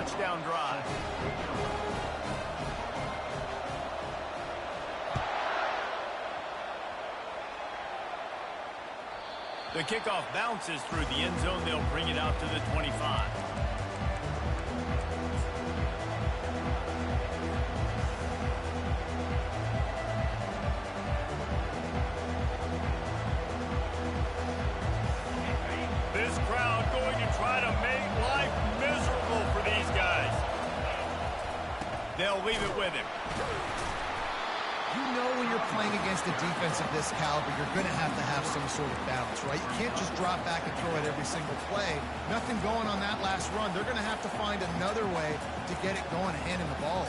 touchdown drive. The kickoff bounces through the end zone. They'll bring it out to the 25. This crowd going to try to make life miserable for these guys. They'll leave it with him. You know when you're playing against a defense of this caliber, you're going to have some sort of balance, right? You can't just drop back and throw it every single play. Nothing going on that last run. They're going to have to find another way to get it going and handing the ball.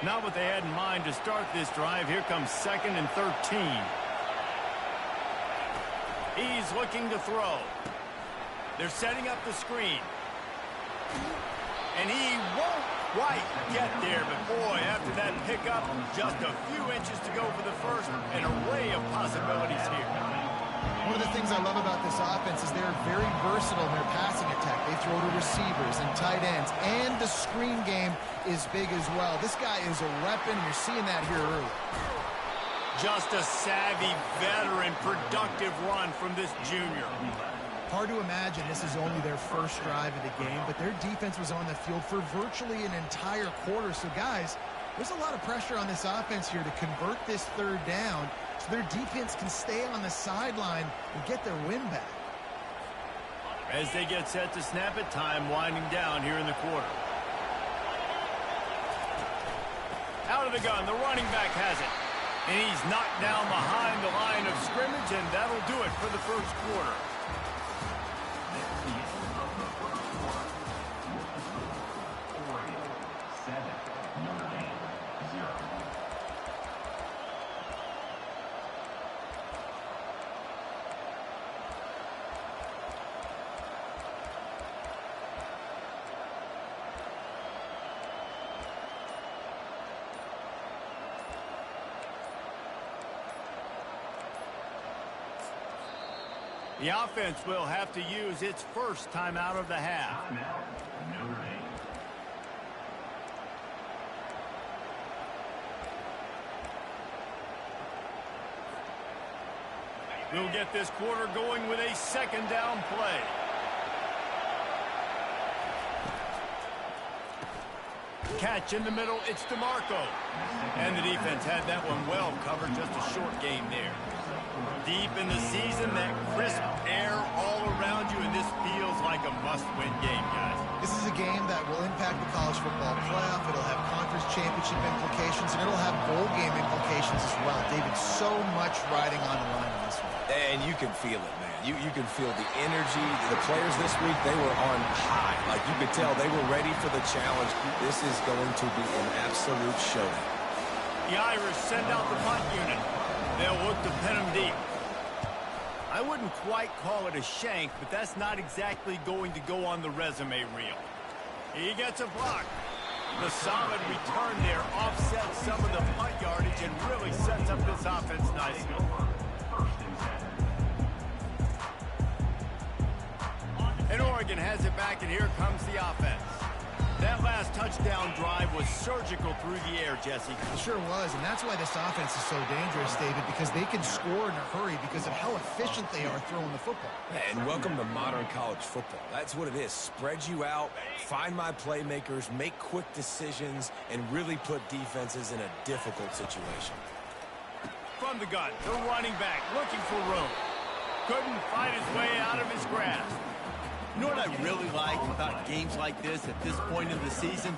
Not what they had in mind to start this drive. Here comes 2nd and 13. He's looking to throw. They're setting up the screen. And he won't quite get there, but boy, after that pickup, just a few inches to go for the first. An array of possibilities here. One of the things I love about this offense is they're very versatile in their passing attack. They throw to receivers and tight ends, and the screen game is big as well. This guy is a weapon. You're seeing that here early. Just a savvy, veteran, productive run from this junior. Hard to imagine this is only their first drive of the game, but their defense was on the field for virtually an entire quarter. So, guys, there's a lot of pressure on this offense here to convert this 3rd down so their defense can stay on the sideline and get their win back. As they get set to snap it, time winding down here in the quarter. Out of the gun, the running back has it. And he's knocked down behind the line of scrimmage, and that'll do it for the first quarter. The offense will have to use its first timeout of the half. We'll get this quarter going with a 2nd down play. Catch in the middle, it's DeMarco. And the defense had that one well covered, just a short game there. Deep in the season, that crisp air all around you, and this feels like a must-win game, guys. This is a game that will impact the college football playoff. It'll have conference championship implications, and it'll have bowl game implications as well. David, so much riding on the line in this one. And you can feel it, man. You can feel the energy. The players this week, they were on high. Like you could tell they were ready for the challenge. This is going to be an absolute showdown. The Irish send out the punt unit. They'll look to pin them deep. I wouldn't quite call it a shank, but that's not exactly going to go on the resume reel. He gets a block. The solid return there offsets some of the punt yardage and really sets up this offense nicely. And Oregon has it back, and here comes the offense. That last touchdown drive was surgical through the air, Jesse. It sure was, and that's why this offense is so dangerous, David, because they can score in a hurry because of how efficient they are throwing the football. And welcome to modern college football. That's what it is. Spread you out, find my playmakers, make quick decisions, and really put defenses in a difficult situation. From the gun, the running back looking for room. Couldn't fight his way out of his grasp. You know what I really like about games like this at this point in the season?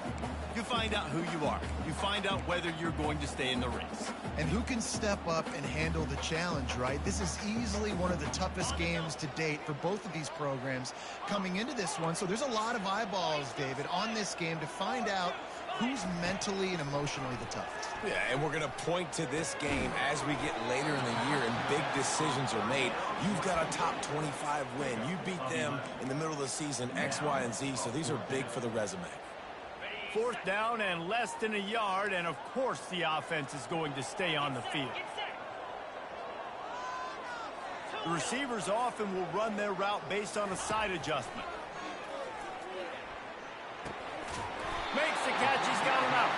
You find out who you are. You find out whether you're going to stay in the race. And who can step up and handle the challenge, right? This is easily one of the toughest games to date for both of these programs coming into this one. So there's a lot of eyeballs, David, on this game to find out who's mentally and emotionally the toughest. Yeah, and we're going to point to this game as we get later in the year and big decisions are made. You've got a top 25 win. You beat them in the middle of the season, X, Y, and Z, so these are big for the resume. 4th down and less than a yard, and of course the offense is going to stay on the field. The receivers often will run their route based on a side adjustment. Makes the catch, he's got him out.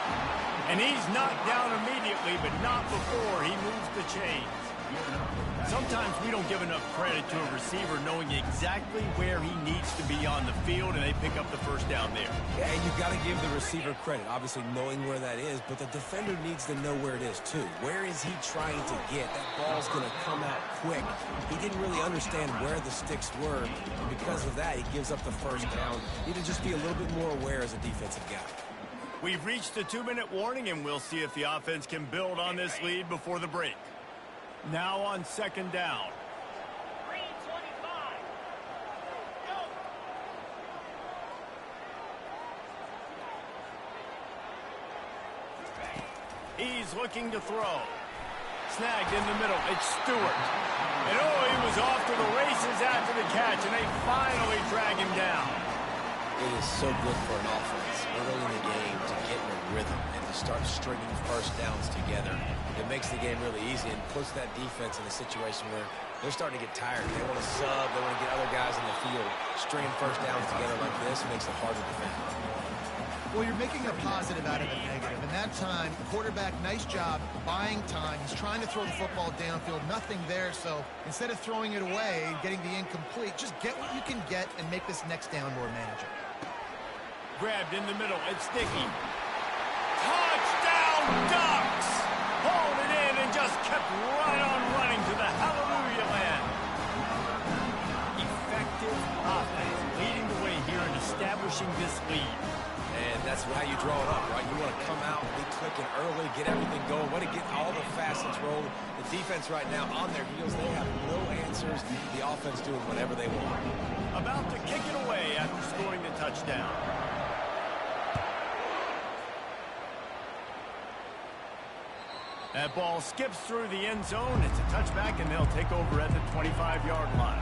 And he's knocked down immediately, but not before he moves the chains. Sometimes we don't give enough credit to a receiver knowing exactly where he needs to be on the field, and they pick up the first down there. Yeah, and you've got to give the receiver credit, obviously knowing where that is, but the defender needs to know where it is too. Where is he trying to get? That ball's going to come out quick. He didn't really understand where the sticks were, and because of that, he gives up the first down. You need to just be a little bit more aware as a defensive guy. We've reached the 2-minute warning, and we'll see if the offense can build on this lead before the break. Now on second down. He's looking to throw. Snagged in the middle. It's Stewart. And he was off to the races after the catch, and they finally drag him down. It is so good for an offense early in the game to get in a rhythm and to start stringing first downs together. It makes the game really easy and puts that defense in a situation where they're starting to get tired. They want to sub. They want to get other guys in the field. Stringing first downs together like this makes it hard to defend. Well, you're making a positive out of a negative. And that time, the quarterback, nice job buying time. He's trying to throw the football downfield. Nothing there. So instead of throwing it away and getting the incomplete, just get what you can get and make this next down more manageable. Grabbed in the middle. It's Dickey. Touchdown Ducks! Hauled it in and just kept right on running to the hallelujah land. Effective offense leading the way here and establishing this lead. And that's how you draw it up, right? You want to come out, be clicking early, get everything going, want to get all the facets rolled. The defense right now on their heels, they have no answers. The offense doing whatever they want. About to kick it away after scoring the touchdown. That ball skips through the end zone. It's a touchback, and they'll take over at the 25-yard line.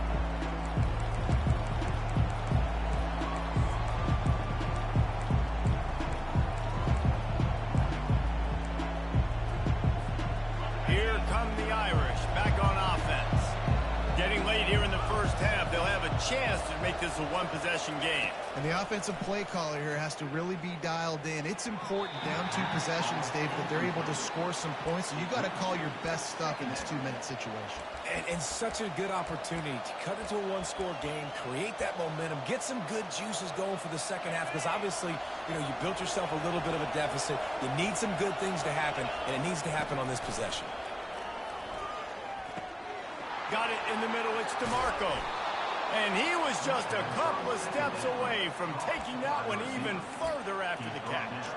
Here come the Irish, back on offense. Getting late here in the first half, they'll have a chance to make this a one-possession game. And the offensive play caller here has to really be dialed in. It's important down 2 possessions, Dave, that they're able to score some points. So you got to call your best stuff in this 2-minute situation. And such a good opportunity to cut into a one-score game, create that momentum, get some good juices going for the second half, because obviously, you built yourself a little bit of a deficit. You need some good things to happen, and it needs to happen on this possession. Got it in the middle. It's DeMarco. And he was just a couple of steps away from taking that one even further after the catch.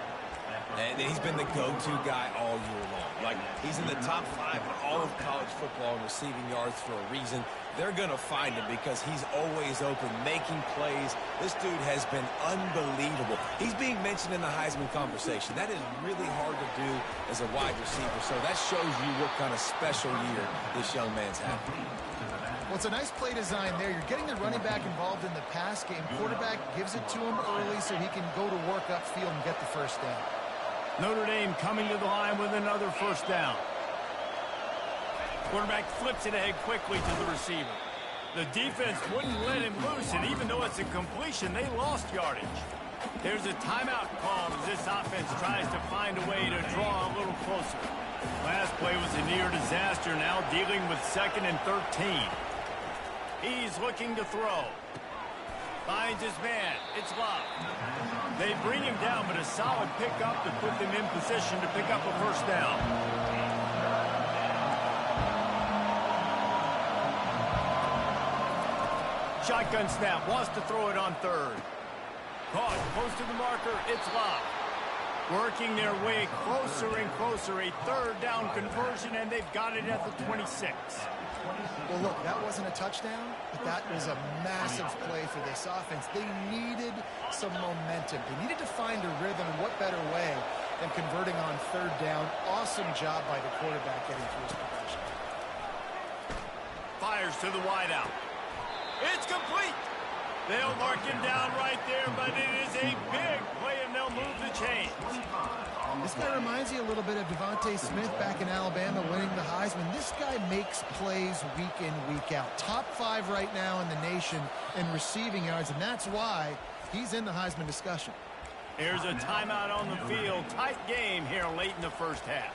And he's been the go-to guy all year long. Like, he's in the top 5 in all of college football in receiving yards for a reason. They're going to find him because he's always open, making plays. This dude has been unbelievable. He's being mentioned in the Heisman conversation. That is really hard to do as a wide receiver. So that shows you what kind of special year this young man's having. Well, it's a nice play design there. You're getting the running back involved in the pass game. Quarterback gives it to him early so he can go to work upfield and get the first down. Notre Dame coming to the line with another first down. Quarterback flips it ahead quickly to the receiver. The defense wouldn't let him loose, and even though it's a completion, they lost yardage. There's a timeout called as this offense tries to find a way to draw a little closer. Last play was a near disaster, now dealing with 2nd and 13. He's looking to throw. Finds his man. It's Love. They bring him down, but a solid pickup to put them in position to pick up a first down. Shotgun snap. Wants to throw it on 3rd. Caught. Close to the marker. It's Love. Working their way closer and closer. A 3rd down conversion, and they've got it at the 26. Well, look, that wasn't a touchdown, but that was a massive play for this offense. They needed some momentum. They needed to find a rhythm, and what better way than converting on 3rd down. Awesome job by the quarterback getting through his progression. Fires to the wideout. It's complete. They'll mark him down right there, but it is a big play, and they'll move the chains. This guy reminds you a little bit of Devontae Smith back in Alabama winning the Heisman. This guy makes plays week in, week out. Top 5 right now in the nation in receiving yards, and that's why he's in the Heisman discussion. Here's a timeout on the field. Tight game here late in the first half.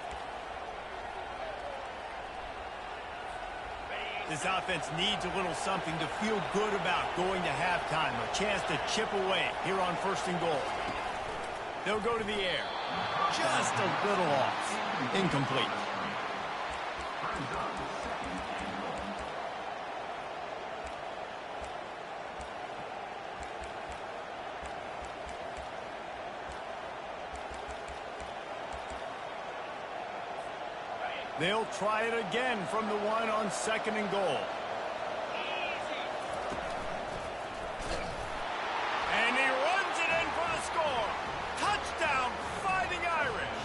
This offense needs a little something to feel good about going to halftime. A chance to chip away here on 1st and goal. They'll go to the air. Just a little off. Incomplete. They'll try it again from the one on 2nd and goal. And he runs it in for the score. Touchdown, Fighting Irish.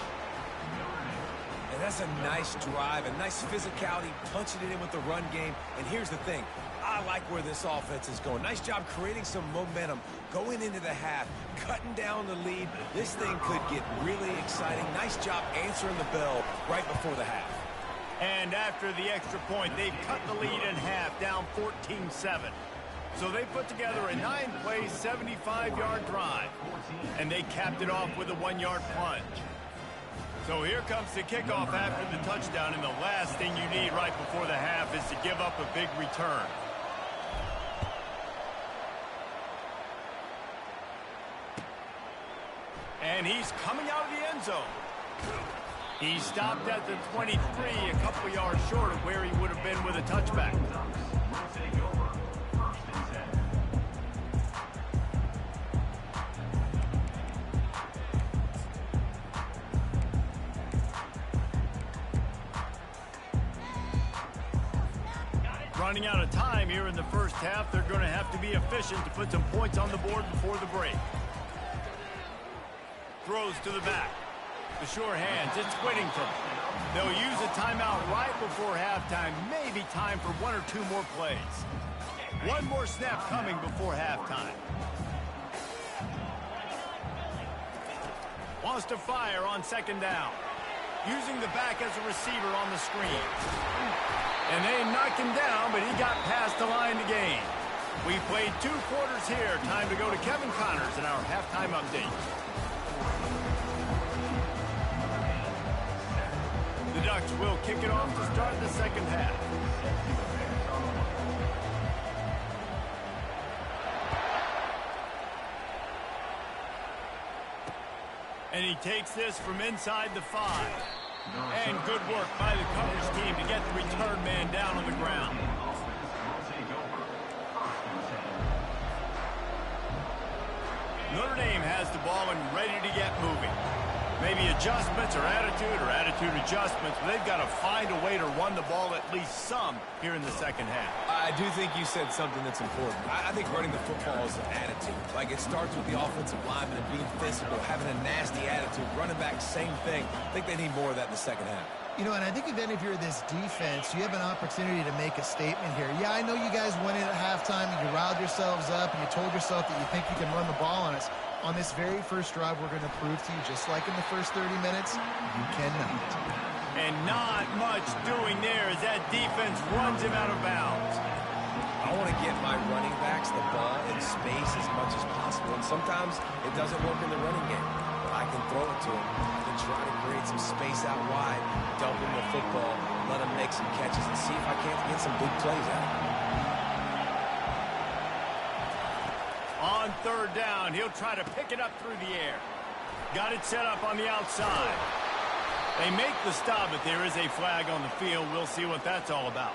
And that's a nice drive, a nice physicality, punching it in with the run game. And here's the thing. I like where this offense is going. Nice job creating some momentum, going into the half, cutting down the lead. This thing could get really exciting. Nice job answering the bell right before the half. And after the extra point, they've cut the lead in half, down 14-7. So they put together a 9-play, 75-yard drive. And they capped it off with a 1-yard plunge. So here comes the kickoff after the touchdown, and the last thing you need right before the half is to give up a big return. And he's coming out of the end zone. He stopped at the 23, a couple yards short of where he would have been with a touchback. Running out of time here in the first half, they're going to have to be efficient to put some points on the board before the break. Throws to the back. The sure hands, it's Whittington. They'll use a timeout right before halftime. Maybe time for 1 or 2 more plays. One more snap coming before halftime. Wants to fire on 2nd down. Using the back as a receiver on the screen. And they knocked him down, but he got past the line to gain. We played 2 quarters here. Time to go to Kevin Connors in our halftime update. The Ducks will kick it off to start the second half. And he takes this from inside the 5. And good work by the coverage team to get the return man down on the ground. Notre Dame has the ball and ready to get moving. Maybe adjustments or attitude adjustments, but they've got to find a way to run the ball at least some here in the second half. I do think you said something that's important. I think running the football is an attitude. Like, it starts with the offensive lineman and being physical, having a nasty attitude. Running back, same thing. I think they need more of that in the second half. You know, and I think then if you're this defense, you have an opportunity to make a statement here. Yeah, I know you guys went in at halftime and you riled yourselves up and you told yourself that you think you can run the ball on us. On this very first drive, we're going to prove to you, just like in the first 30 minutes, you cannot. And not much doing there as that defense runs him out of bounds. I want to get my running backs the ball in space as much as possible. And sometimes it doesn't work in the running game. But I can throw it to him and try to create some space out wide, dump him the football, let him make some catches, and see if I can't get some big plays out of him. On 3rd down, he'll try to pick it up through the air. Got it set up on the outside. They make the stop, but there is a flag on the field. We'll see what that's all about.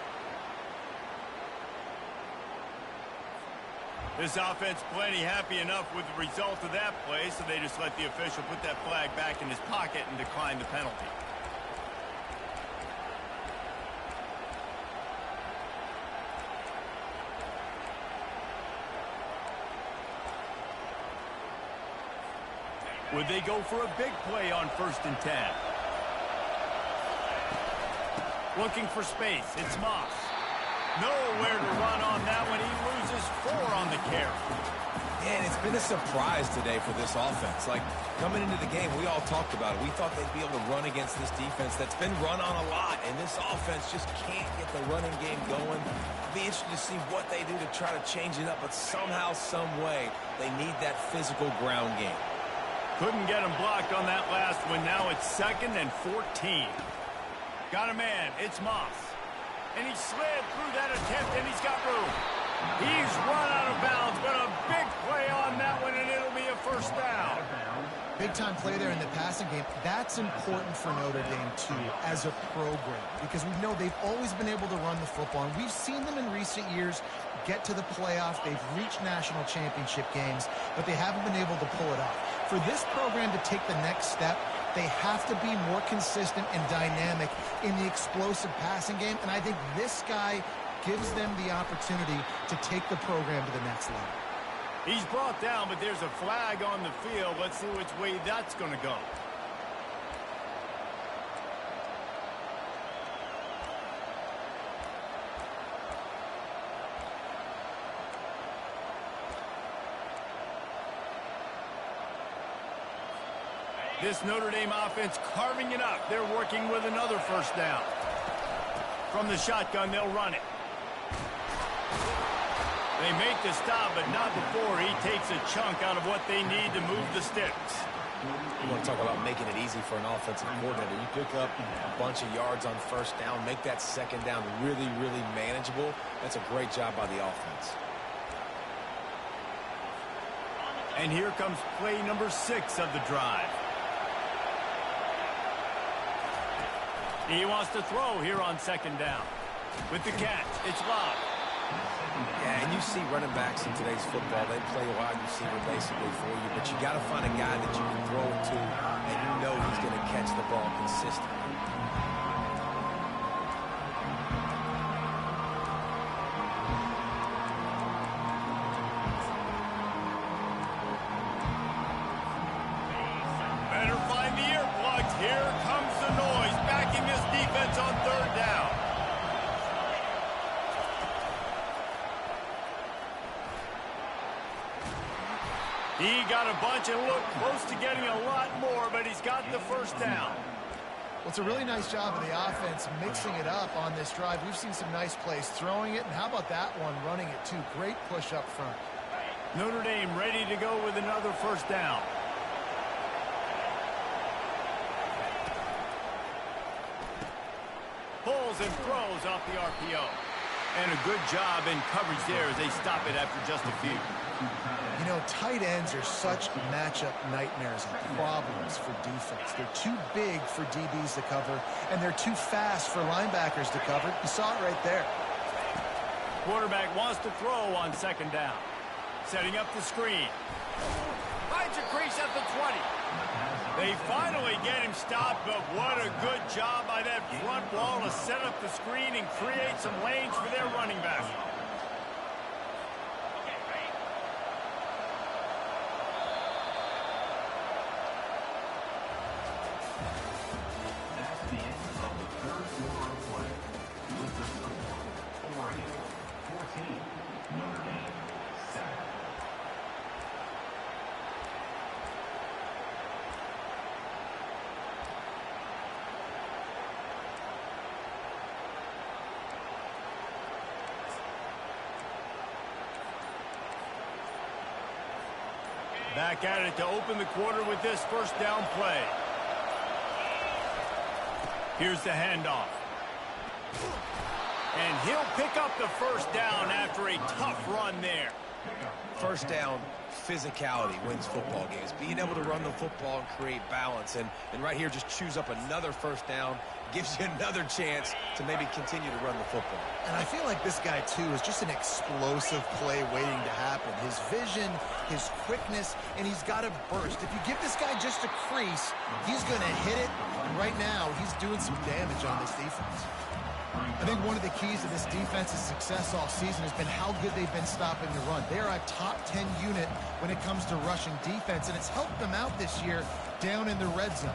This offense plenty happy enough with the result of that play, so they just let the official put that flag back in his pocket and decline the penalty. Would they go for a big play on 1st and 10? Looking for space. It's Moss. Nowhere to run on that one. He loses on the carry. And it's been a surprise today for this offense. Like, coming into the game, we all talked about it. We thought they'd be able to run against this defense that's been run on a lot, and this offense just can't get the running game going. It'll be interesting to see what they do to try to change it up, but somehow, some way, they need that physical ground game. Couldn't get him blocked on that last one. Now it's 2nd and 14. Got a man. It's Moss. And he slid through that attempt, and he's got room. He's run out of bounds, but a big play on that one, and it'll be a first down. Big-time play there in the passing game. That's important for Notre Dame, too, as a program, because we know they've always been able to run the football, and we've seen them in recent years get to the playoff. They've reached national championship games, but they haven't been able to pull it off. For this program to take the next step, they have to be more consistent and dynamic in the explosive passing game, and I think this guy gives them the opportunity to take the program to the next level. He's brought down, but there's a flag on the field. Let's see which way that's going to go. This Notre Dame offense carving it up. They're working with another first down. From the shotgun, they'll run it. They make the stop, but not before he takes a chunk out of what they need to move the sticks. You want to talk about making it easy for an offensive coordinator. You pick up a bunch of yards on first down, make that second down really, really manageable. That's a great job by the offense. And here comes play number 6 of the drive. He wants to throw here on second down. With the catch, it's Love. Yeah, and you see running backs in today's football, they play a wide receiver basically for you, but you got to find a guy that you can throw it to, and you know he's going to catch the ball consistently. Better find the earplugs. Here comes the noise, backing this defense on third down. He got a bunch and looked close to getting a lot more, but he's got the first down. Well, it's a really nice job of the offense mixing it up on this drive. We've seen some nice plays throwing it, and how about that one running it too? Great push up front. Notre Dame ready to go with another first down. Pulls and throws off the RPO. And a good job in coverage there as they stop it after just a few. You know, tight ends are such matchup nightmares and problems for defense. They're too big for DBs to cover, and they're too fast for linebackers to cover. You saw it right there. Quarterback wants to throw on second down. Setting up the screen. Finds a crease at the 20. They finally get him stopped, but what a good job by that front wall to set up the screen and create some lanes for their running back. Back at it to open the quarter with this first down play. Here's the handoff. And he'll pick up the first down after a tough run there. First down, physicality wins football games. Being able to run the football and create balance. And right here, just choose up another first down. Gives you another chance to maybe continue to run the football. And I feel like this guy, too, is just an explosive play waiting to happen. His vision, his quickness, and he's got a burst. If you give this guy just a crease, he's going to hit it. And right now, he's doing some damage on this defense. I think one of the keys to this defense's success all season has been how good they've been stopping the run. They are a top 10 unit when it comes to rushing defense, and it's helped them out this year down in the red zone.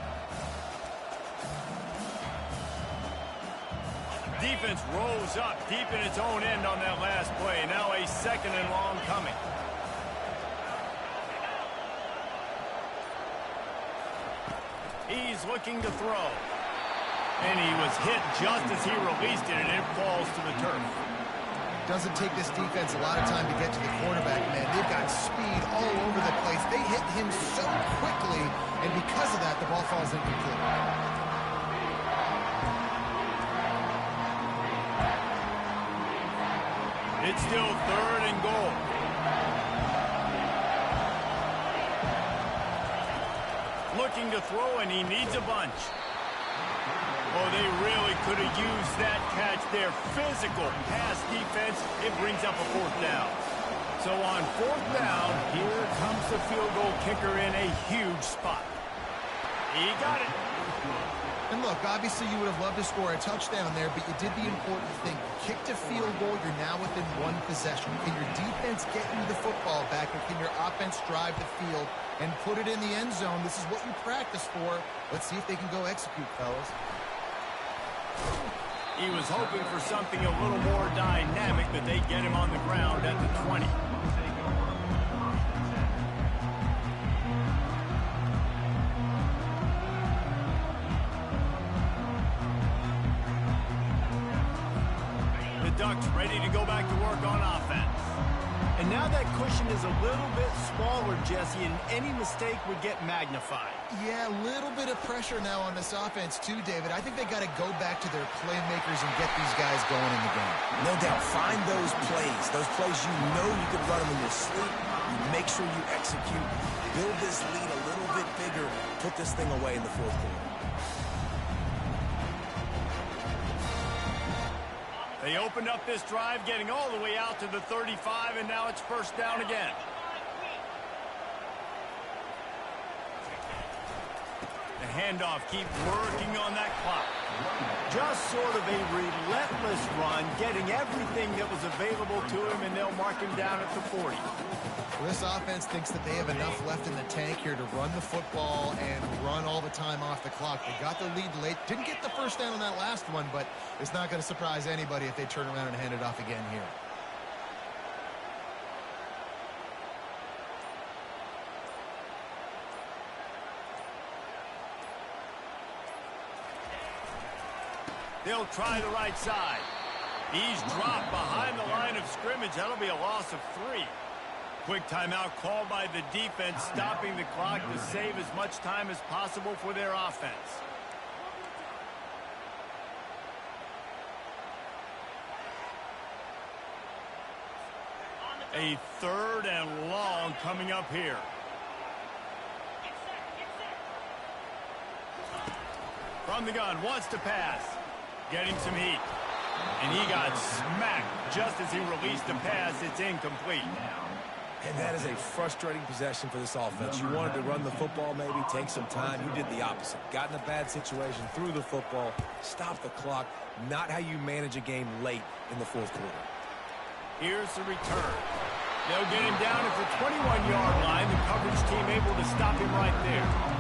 Defense rose up deep in its own end on that last play. Now a second and long coming. He's looking to throw. And he was hit just as he released it, and it falls to the turf. Doesn't take this defense a lot of time to get to the quarterback, man. They've got speed all over the place. They hit him so quickly, and because of that, the ball falls incomplete. It's still 3rd and goal. Looking to throw, and he needs a bunch. Oh, they really could have used that catch there. Physical pass defense. It brings up a 4th down. So on 4th down, here comes the field goal kicker in a huge spot. He got it. And look, obviously you would have loved to score a touchdown there, but you did the important thing. You kicked a field goal, you're now within 1 possession. Can your defense get you the football back, or can your offense drive the field and put it in the end zone? This is what you practice for. Let's see if they can go execute, fellas. He was hoping for something a little more dynamic, but they get him on the ground at the 20. The Ducks ready to go back to work on offense. And now that cushion is a little bit smaller, Jesse, and any mistake would get magnified. Yeah, a little bit of pressure now on this offense too, David. I think they got to go back to their playmakers and get these guys going in the game. No doubt. Find those plays you know you can run them in your sleep. You make sure you execute. Build this lead a little bit bigger. Put this thing away in the 4th quarter. They opened up this drive, getting all the way out to the 35, and now it's 1st down again. The handoff keeps working on that clock. Just sort of a relentless run, getting everything that was available to him, and they'll mark him down at the 40. Well, this offense thinks that they have enough left in the tank here to run the football and run all the time off the clock. They got the lead late. Didn't get the 1st down on that last one, but it's not going to surprise anybody if they turn around and hand it off again here. They'll try the right side. He's dropped behind the line of scrimmage. That'll be a loss of 3. Quick timeout called by the defense, stopping the clock to save as much time as possible for their offense. A 3rd and long coming up here. From the gun, wants to pass. Getting some heat. And he got smacked just as he released the pass. It's incomplete. And that is a frustrating possession for this offense. You wanted to run the football, maybe take some time. You did the opposite. Got in a bad situation, threw the football, stopped the clock. Not how you manage a game late in the 4th quarter. Here's the return. They'll get him down at the 21-yard line. The coverage team able to stop him right there.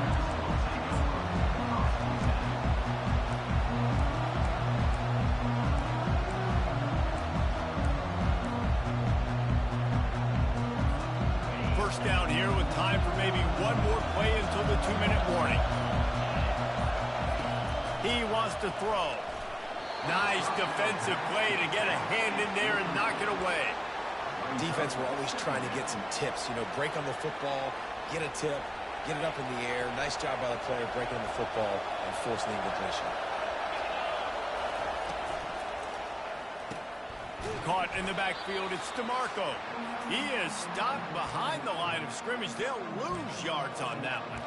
Down here with time for maybe one more play until the 2-minute warning. He wants to throw. Nice defensive play to get a hand in there and knock it away. Defense were always trying to get some tips. You know, break on the football, get a tip, get it up in the air. Nice job by the player breaking on the football and forcing the incompletion. Caught in the backfield, it's DeMarco. He is stopped behind the line of scrimmage. They'll lose yards on that one.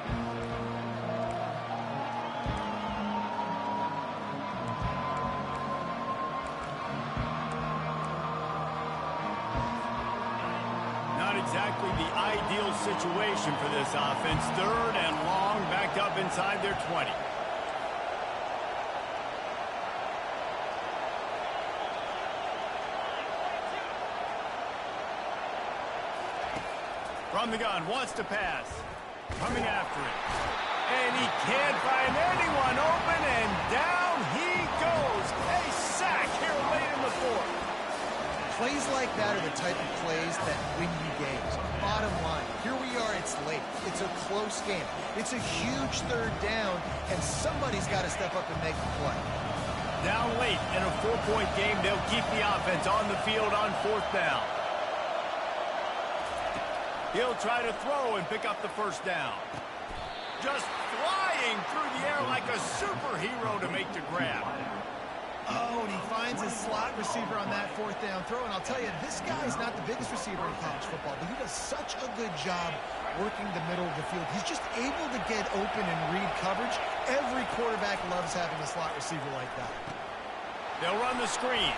Not exactly the ideal situation for this offense. 3rd and long, backed up inside their 20. From the gun, wants to pass. Coming after it. And he can't find anyone open, and down he goes. A sack here late in the 4th. Plays like that are the type of plays that win you games. Bottom line, here we are, it's late. It's a close game. It's a huge third down, and somebody's got to step up and make the play. Down late in a 4-point game, they'll keep the offense on the field on 4th down. He'll try to throw and pick up the first down. Just flying through the air like a superhero to make the grab. Oh, and he finds his slot receiver on that 4th down throw. And I'll tell you, this guy is not the biggest receiver in college football, but he does such a good job working the middle of the field. He's just able to get open and read coverage. Every quarterback loves having a slot receiver like that. They'll run the screen.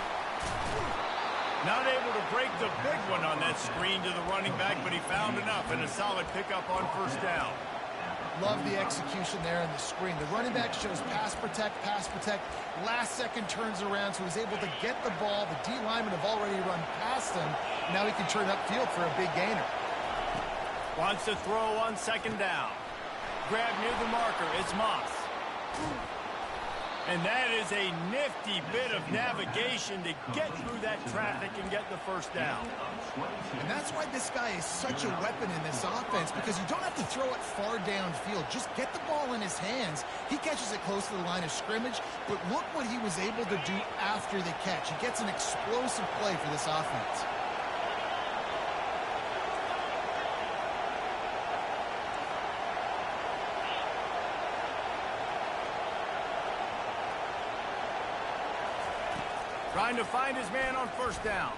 Not able to break the big one on that screen to the running back, but he found enough and a solid pickup on 1st down. Love the execution there on the screen. The running back shows pass protect. Last second turns around, so he's able to get the ball. The D linemen have already run past him. Now he can turn upfield for a big gainer. Wants to throw on 2nd down. Grab near the marker. It's Moss. And that is a nifty bit of navigation to get through that traffic and get the 1st down. And that's why this guy is such a weapon in this offense, because you don't have to throw it far downfield. Just get the ball in his hands. He catches it close to the line of scrimmage, but look what he was able to do after the catch. He gets an explosive play for this offense. Trying to find his man on 1st down.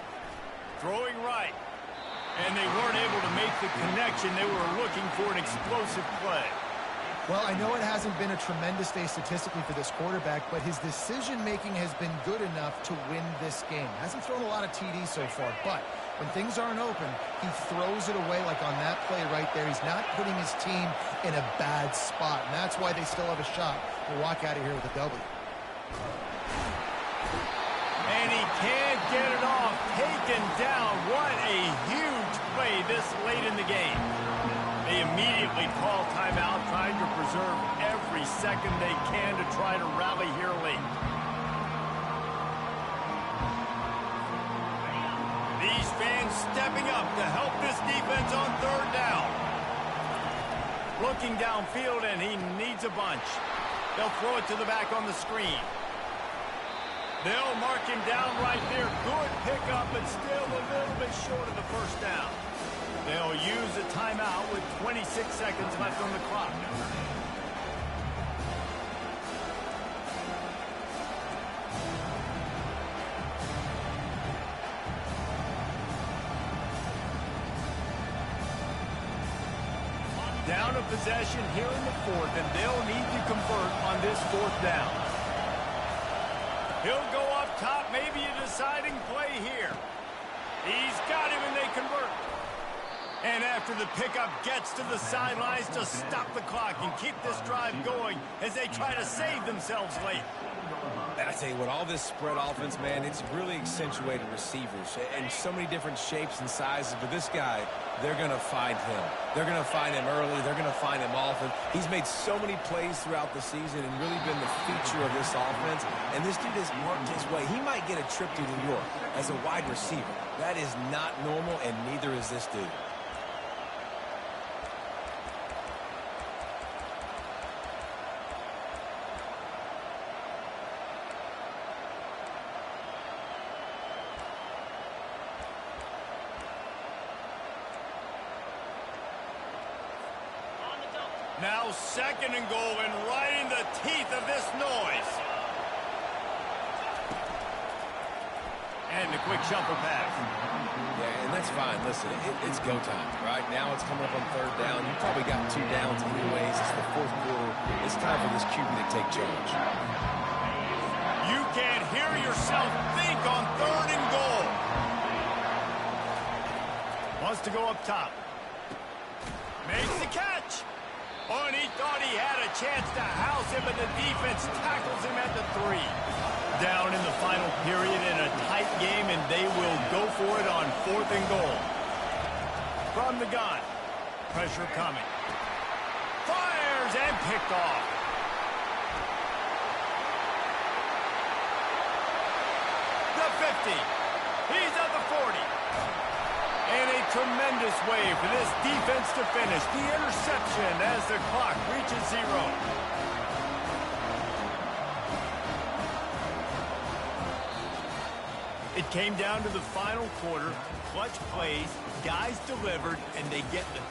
Throwing right. And they weren't able to make the connection. They were looking for an explosive play. Well, I know it hasn't been a tremendous day statistically for this quarterback, but his decision-making has been good enough to win this game. Hasn't thrown a lot of TDs so far, but when things aren't open, he throws it away like on that play right there. He's not putting his team in a bad spot, and that's why they still have a shot to walk out of here with a W. And he can't get it off. Taken down. What a huge play this late in the game. They immediately call timeout, trying to preserve every second they can to try to rally here late. These fans stepping up to help this defense on 3rd down. Looking downfield, and he needs a bunch. They'll throw it to the back on the screen. They'll mark him down right there. Good pickup, but still a little bit short of the 1st down. They'll use a timeout with 26 seconds left on the clock. Down a possession here in the 4th, and they'll need to convert on this 4th down. He'll go up top, maybe a deciding play here. He's got him, and they convert. And after the pickup, gets to the sidelines to stop the clock and keep this drive going as they try to save themselves late. And I tell you what, all this spread offense, man, it's really accentuated receivers and so many different shapes and sizes. But this guy, they're going to find him. They're going to find him early. They're going to find him often. He's made so many plays throughout the season and really been the feature of this offense. And this dude has worked his way. He might get a trip to New York as a wide receiver. That is not normal, and neither is this dude. Now 2nd and goal, and right in the teeth of this noise. And a quick shuffle pass. Yeah, and that's fine. Listen, it's go time, right? Now it's coming up on 3rd down. You probably got 2 downs anyways. It's the 4th quarter. It's time for this QB to take charge. You can't hear yourself think on 3rd and goal. Wants to go up top. Makes the catch. Oh, and he thought he had a chance to house him, but the defense tackles him at the 3. Down in the final period in a tight game, and they will go for it on 4th and goal. From the gun. Pressure coming. Fires and picked off. The 50. He's at the 40. tremendous way for this defense to finish. The interception as the clock reaches 0. It came down to the final quarter. Clutch plays, guys delivered, and they get the